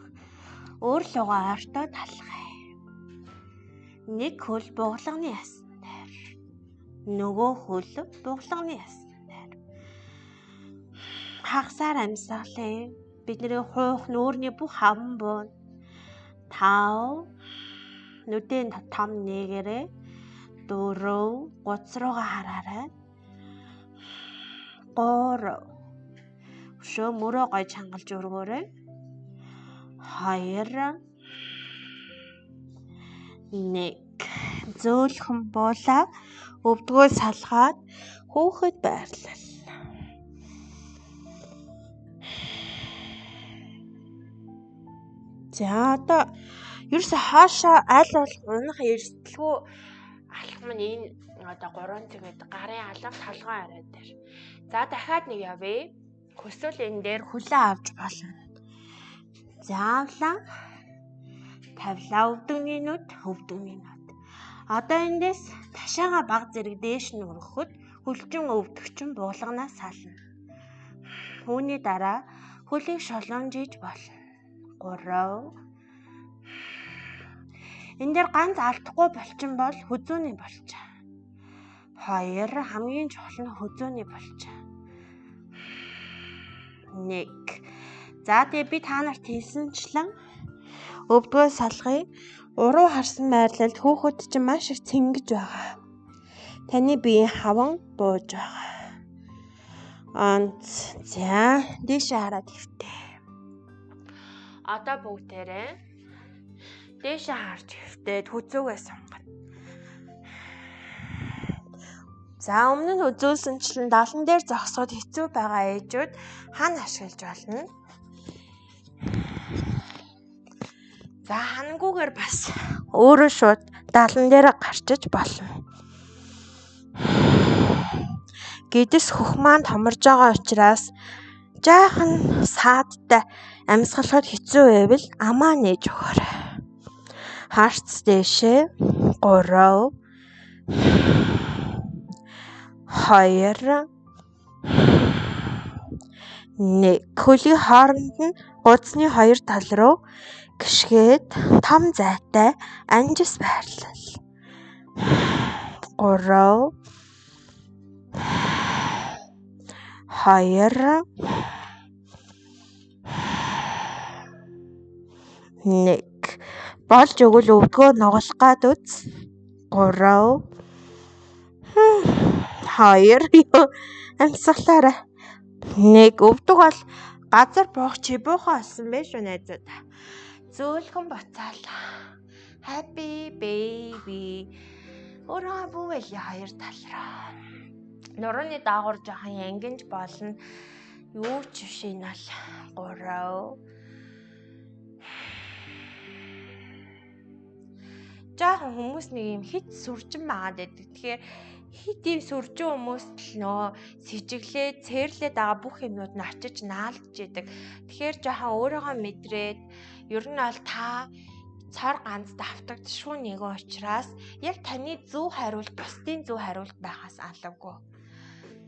Өөр лугаа ойртоо талхай. Нэг хөл буглагны ясан дээр. Нөгөө хөл буглагны ясан дээр. Хагасаар амьсгалаа. Бидний хуух нүүрний бүх хаван буун. 5 нүдэн том нэгэрээ 4 гоц руугаа хараарай. 3 өшөө мөрөө гой чангалж өргөөрэй. 2 1 зөөлхөн буулаа өвдгөө салгаад хүүхэд байрлал. За одоо ерөөсө хаашаа аль болох унах эрсдэлгүй алхам нь энэ одоо 3 цагт гарын алга талгай орой дээр. За дахиад нэг явъя. Хүсвэл энэ дээр хүлээ авч болно. Заавлаа тавлаа өвдөгний нүд. Одоо эндээс ташаага баг зэрэг дээш нь өргөхөд хүлжин өвдөгчин буулганаас сална. Үүний дараа хөлийг шолоонжиж болно. 3 энэ дээр ганц алдахгүй булчин бол хүзүүний булчин. 2 хамгийн чухал нь хүзүүний булчин. 1 за тэгээ би та нарт хэлсэнчлэн өвдгөө салгая. Уруу харсан байрлалд хүүхэд чинь маш их цэнгэж байгаа. Таны биеийн хаван бууж байгаа. За дээшээ хараад хэвтээ. Одоо бүгдээрээ дээшээ харж хэвтээд хүзүүгээ сунгана. За өмнө нь үзүүлсэнчлэн далан дээр зогсоход хэцүү байгаа ээжүүд хана ашиглаж болно. За хангуугаар бас өөрөө шууд далан дээр гарчиж болно. Гэдэс хөх маань томорж байгаа учраас жаахан саадтай амьсгалахад хэцүү байвал амаа нээж өгөөрэй. Харц дэшээ 3 2 1 хөлийн хооронд нь гудсны 2 тал руу гიშгээд том зайтай анжис байрлал. 3 2 1 болж өгвөл өвдгөө нугалах гад үз. 3 2 амьсгалаарай. 1 өвдөг бол газар буух чи буухаа олсон байх шүү найзууд. Зөөлхөн буцаалаа. Happy baby. Өөрөө бүвэл хоёр тал руу. Нурууны даагуур жоохон янгинж болно. Юу ч биш энэ бол 3. Жоохон хүмүүс нэг юм хит сүржин байгаад байдаг. Тэгэхээр хит ийм сүржин хүмүүст л нөө сэжиглээ, цээрлээд байгаа бүх юмнууд нь очиж наалдж идэг. Тэгэхээр жоохон өөрийгөө мэдрээд ер нь бол та цар ганц давтагдшгүй нэгэн учраас яг таны зөв хариулт бусдын зөв хариулт байхаас алавгүй.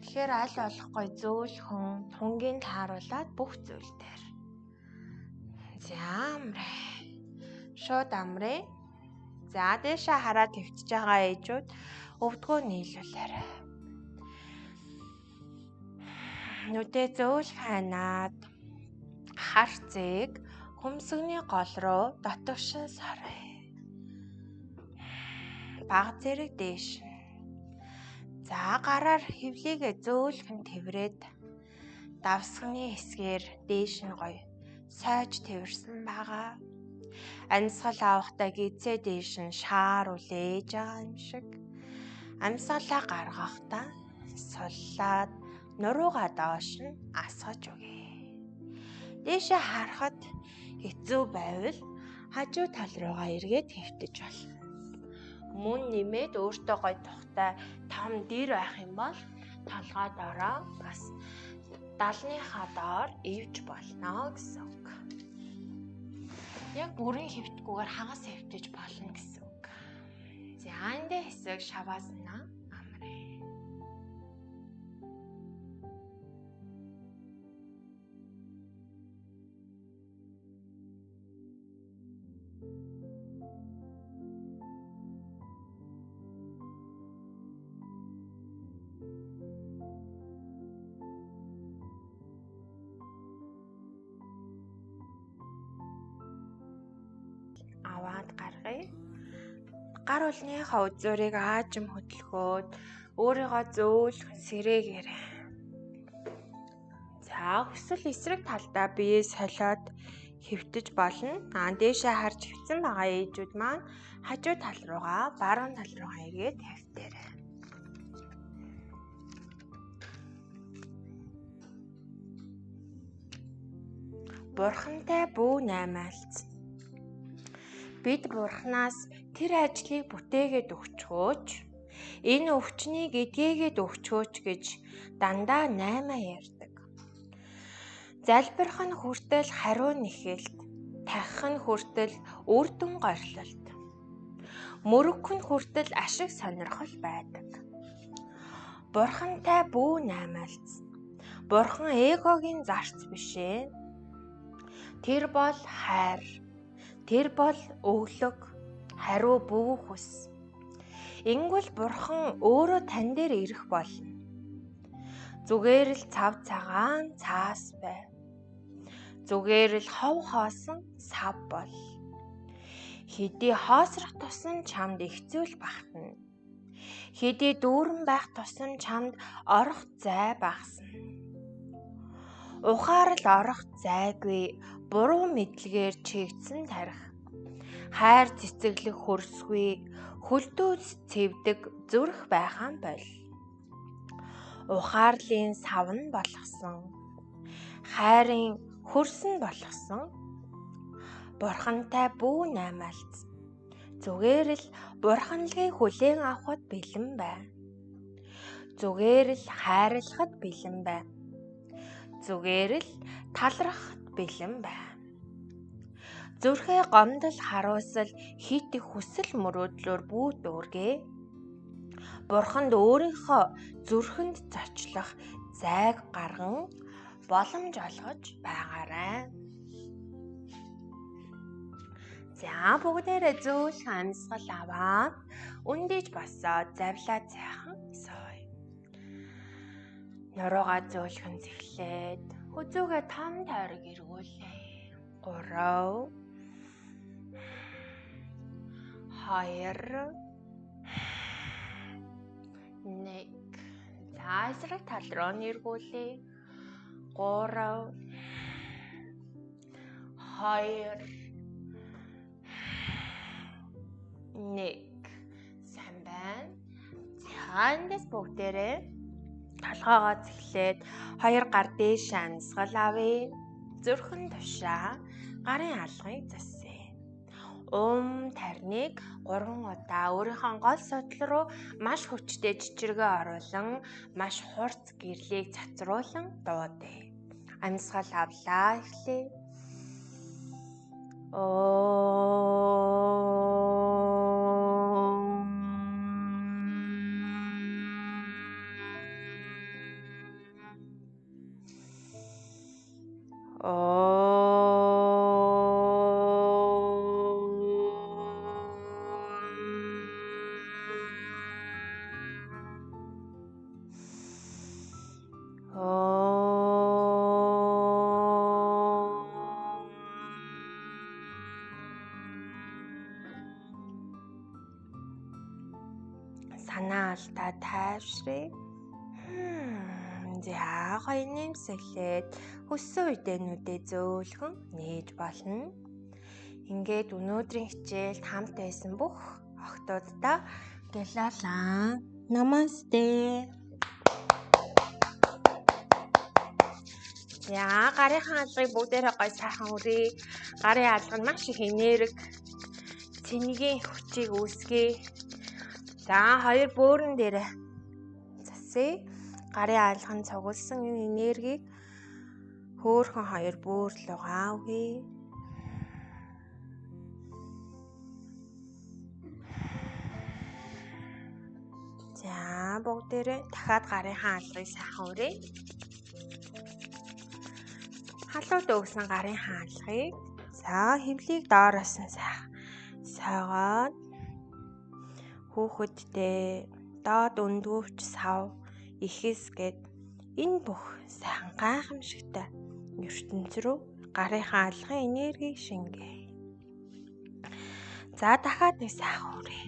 Тэгэхээр аль болохгүй зөөлхөн тунгийн тааруулаад бүх зүйл дээр. За амраа. Шууд амраа. За дэшээ хараад твчж байгаа ээжүүд өвдгөө нийлүүлээрэй. Нүдээ зөөлх ханаад хар зэг хөмсгний гол руу дотогшин сарай. Баг зэрэг дээш. За гараар хөвлийгээ зөөлхөн тэврээд давсганы хэсгээр дээш нь гоё сайж тэвэрсэн байгаа. Амьсгал авахдаа гизээ дээш нь шаар үлээж байгаа юм шиг. Амьсгалаа гаргахдаа суллаад нуруугаа доош нь асгаж өгье. Дээшээ харахад хэцүү байвал хажуу тал руугаа эргээд хэвтэж болно. Мөн нэмээд өөртөө гоё тухтай том дэр байх юм бол толгой доороо бас далныхаа доор ивж болно гэсэн үг. Яг бүрэн хэвтгүүгээр хагас хэвтэж болно гэсэн үг. За энэ хэсэг шаваасна амраа. Аваад гаргая. Гар улныхаа үзүүрийг аажим хөдөлгөөд өөрийгөө зөөлхөн сэрээгээрэй. За хүсвэл эсрэг талдаа биеэ солиод хэвтэж болно. Дээшээ харж хэвтсэн байгаа ээжүүд маань хажуу тал руугаа баруун тал руугаа эргээд хэвтээрэй. Бурхантай бүү наймаалц. Бид Бурханаас тэр ажлыг бүтээгээд өгчхөөч, энэ өвчнийг эдгээгээд өгчхөөч гэж дандаа наймаа ярьдаг. Залбирх нь хүртэл хариу нэхэлт, тахих нь хүртэл үр дүн горлолт, мөрөгх нь хүртэл ашиг сонирхол байдаг. Бурхантай бүү наймаалц. Бурхан эгогийн зарц биш ээ. Тэр бол хайр. Тэр бол өглөг, хариу бүү хүс. Ингэвэл Бурхан өөрөө тань дээр ирэх болно. Зүгээр л цав цагаан цаас бай. Зүгээр л хов хоосон сав бол. Хэдий хоосрох тусам чамд ихцүүл багтана. Хэдий дүүрэн байх тусам чамд орох зай багасна. Ухаарл орох зайгүй, буруу мэдлэгээр чигдсэн тарих. Хайр цэцэглэх хөрсгүй, хөлдөөс цэвдэг зүрх байхаан бол. Ухаарлын савн болгосон, хайрын хөрсөн болгосон. Бурхантай бүү наймаалц. Зүгээр л бурханлыгийг хүлээн авахд бэлэн бай. Зүгээр л хайрлахад бэлэн бай. Зүгээр л талархахад бэлэн бай. Зүрхээ гомдол харуусал хит их хүсэл мөрөөдлөөр бүү дүүргээ. Бурханд өөрийнхөө зүрхэнд зочлох зайг гарган боломж олгож байгаарай. За бүгдээрээ зөөлхөн амьсгал аваад үндэж босоод завлаад сайхан сууя. Нуруугаа зөөлхөн зэхлээд хүзүүгээ том тойрог эргүүлээ. 3 2 1 Заасраг тал руу нэргүүлээ. 3 2 1 Сайн байна. За эндээс бүгдээрээ толгоогоо зэхлээд 2 гар дээш хансгал авъя. Зүрхэн тушаа гарын алгыг засъя. Тарныг 3 удаа өөрийнхөө гол содол руу маш хүчтэй чичиргээ оруулан маш хурц гэрлийг цацруулан дуудъя. Амьсгал авлаа эхлэе. Санаа алдаа тайвшрыг. За гоё нэмсэглээд хүссэн үедээ нүдээ зөөлхөн нээж болно. Ингээд өнөөдрийн хичээлд хамт байсан бүх охтуудаа гэлалаа. Намасте. Яа, гарын алгыг бүгдээрээ гоё сайхан өрье. Гарын алга нь маш их энерги, цэнэгийн хүчийг үүсгэе. За, 2 бөөрөн дээрээ засъя. Гарын алган цугулсан энергийг хөөхөн 2 бөөр рүү авъя. За, бүгдээрээ дахиад гарын алгыг сайхан өрье. Халуун дөгсөн гарын алгыг хэвлийг доороос нь сайхан сойгоод хүүхэдтэй доод өндгөвч сав ихэс гэд энэ бүх сайхан гайхамшигтай ертөнц рүү гарынхаа алгын энергийг шингээе. За дахиад нэг сайхан өрье.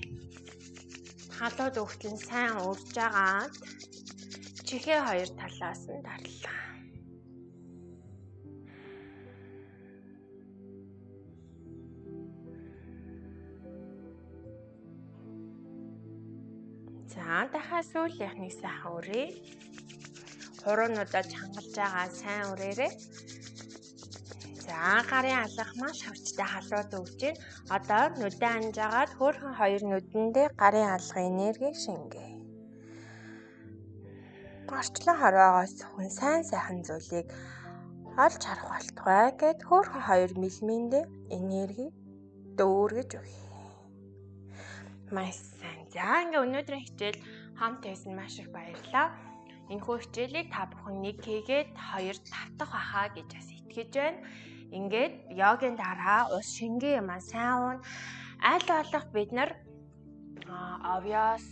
Халуун дөгтөл нь сайн урж агаад чихээ 2 талаас нь дарлаа. За дахиад сүүлийнх сайхан өрье. Хуруунуудаа чангалж байгаа сайн өрөөрэй. За гарын алгах маш хүчтэй халуун дөгж байна. Одоо нүдээ анжаагаад хөөхөн 2 нүдэндээ гарын алгын энергийг шингээе. Орчлон хорвоогоос хүн сайхан зүйлийг олж харах болтугай гэд хөөхөн 2 мэлмэндээ энерги дүүргэж өгье. Маш сайн. За ингээ өнөөдрийн хичээл хамт байсан маш их баярлалаа. Энэхүү хичээлийг та бүхэн нэг хийгээд 2 татах байхаа гэж бас итгэж байна. Ингээд йогийн дараа ус шингээ юм сайн уун. Аль болох бид нар овёс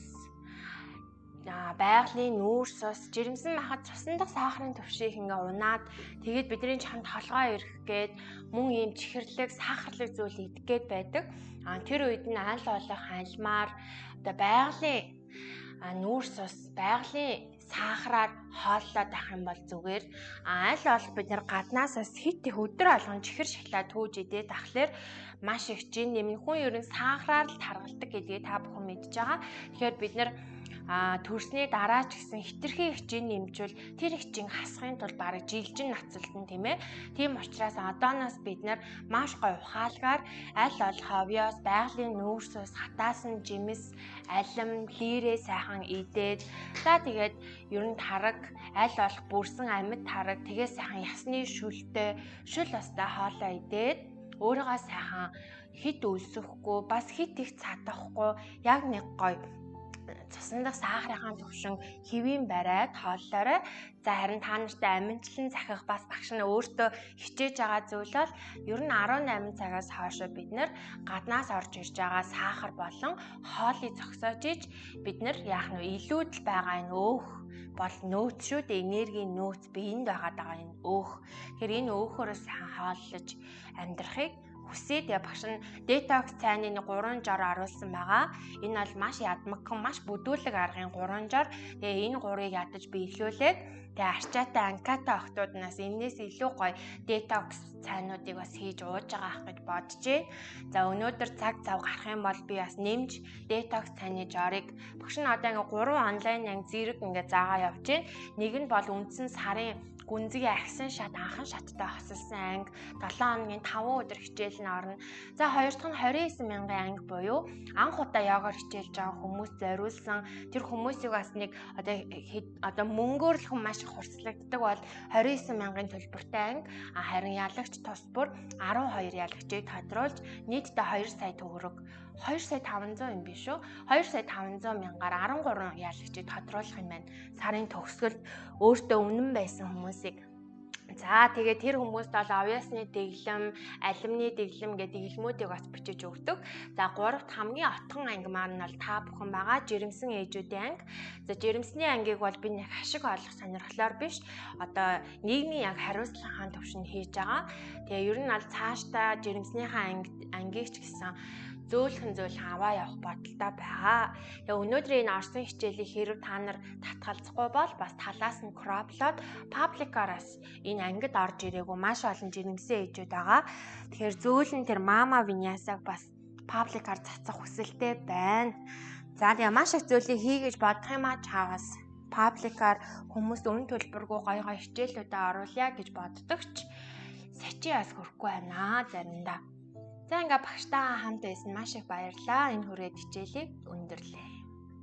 байгалийн нүүрс ус жирэмсэн махад цусан дах сахарын төвшийг ингээ унаад тэгээд бидний чамд толгой ирэх гээд мөн ийм чихэрлэг сахарлаг зүйл идэх гээд байдаг. Тэр үед нь аль болох альмаар одоо байгалийн нүүрс ус байгалийн сахараар хооллоод авах юм бол зүгээр. Аль болох бид нар гаднаас бас хит их өдөр алган чихэр шоколад түүж идээд ахлаар маш их жин нэмнэ. Хүн ерөн сахараар л таргалдаг гэдгийг та бүхэн мэдж байгаа. Тэгэхээр бид нар төрсний дараа ч гэсэн хитрхи их жин нэмжүүл тэр их жин хасахын тулд бараг жилжин ноцолдно тийм ээ. Тийм учраас одооноос бид нар маш гоё ухаалгаар аль болох овёс, байгалийн нүүрс ус, хатаасан жимс, алим, лирээ сайхан идээд за тэгээд ерөн тараг аль болох бүрсэн амьд тараг тэгээд сайхан ясны шүлтэй шүл устай хоолоо идээд өөрийгөө сайхан хит өлсөхгүй бас хит их цадахгүй яг нэг гоё цусандах сахарын түвшин хэвийн бариад тооллоорой. За харин та нартай аминчлан захих бас багш нь өөртөө хичээж байгаа зүйл бол ер нь 18 цагаас хойш бид нэр гаднаас орж ирж байгаа сахар болон хоолыг зогсоож иж бид нэр яах нь илүүдл байгаа энэ өөх бол нөөц шүү дээ. Энергийн нөөц биеинд байгаа энэ өөх. Тэгэхээр энэ өөхөөс хааллаж амьдрахыг хүсээд багш нь детокс цайны 3 жор оруулсан байгаа. Энэ бол маш ядмагхан, маш бүдүүлэг аргын 3 жор. Тэгээ энэ 3-ыг ядаж биелүүлээд тэгээ арчаатай анкатай охтууднаас энэс илүү гоё детокс цайнуудыг бас хийж ууж байгаа ах гэж бодчихъя. За өнөөдөр цаг зав гарах юм бол би бас нэмж детокс цайны жорыг багш нь одоо ингээ 3 онлайн анги зэрэг ингээ заагаа явж байна. Нэг нь бол үндсэн сарын гүнзгий агсан шат анхан шаттай хосолсон анги 7 хоногийн 5 өдөр хичээл нь орно. За хоёр дахь нь 29,000 анги буюу анх удаа йогоор хичээлж байгаа хүмүүс зориулсан тэр хүмүүсийг бас нэг одоо мөнгөөр л хүн маш их хурцлагддаг бол 29,000-ын төлбөртэй анги, харин ялагч тус бүр 12 ялагчийг тодруулж нийтдээ 2 сая төгрөг 2 сая 500 юм биш үү? 2 сая 500 мянгаар 13 ялагчийг тодруулах юм байна. Сарын төгсгөлд өөртөө үнэн байсан хүмүүсийг. За тэгээд тэр хүмүүст бол авьяасны дэглэм, алимны дэглэм гэдэг дэглэмүүдийг бас бичиж өгдөг. За 3-т хамгийн отхон анги маань бол та бүхэн байгаа жирэмсэн ээжүүдийн анги. За жирэмсний ангийг бол би нэг ашиг олох сонирхлоор биш. Одоо нийгмийн яг хариуцлагын төвшөнд хийж байгаа. Тэгээ ер нь бол цаашдаа жирэмснийхээ ангийг ч гэсэн зөөлхөн аваа явах бодолтой байгаа. Тэгээ өнөөдрийн энэ орсон хичээлийг хэрв та нар татгалзахгүй бол бас талаас нь кроплоод пабликараас энэ ангид орж ирээгүй маш олон жирэмсэн ээжүүд байгаа. Тэгэхээр зөөлөн тэр мама винясаг бас пабликаар цацах хүсэлтэй байна. За тэгээ маш их зүйлийг хий гэж бодох юм аа чаагаас пабликаар хүмүүст өн төлбөргүй гой хичээлүүдэд оруулъя гэж боддогч сачи бас хөрөхгүй байна заримдаа. За ингээ багштай хамт байсан маш их баярлалаа. Энэ хүрээд хичээлийг өндөрлөө.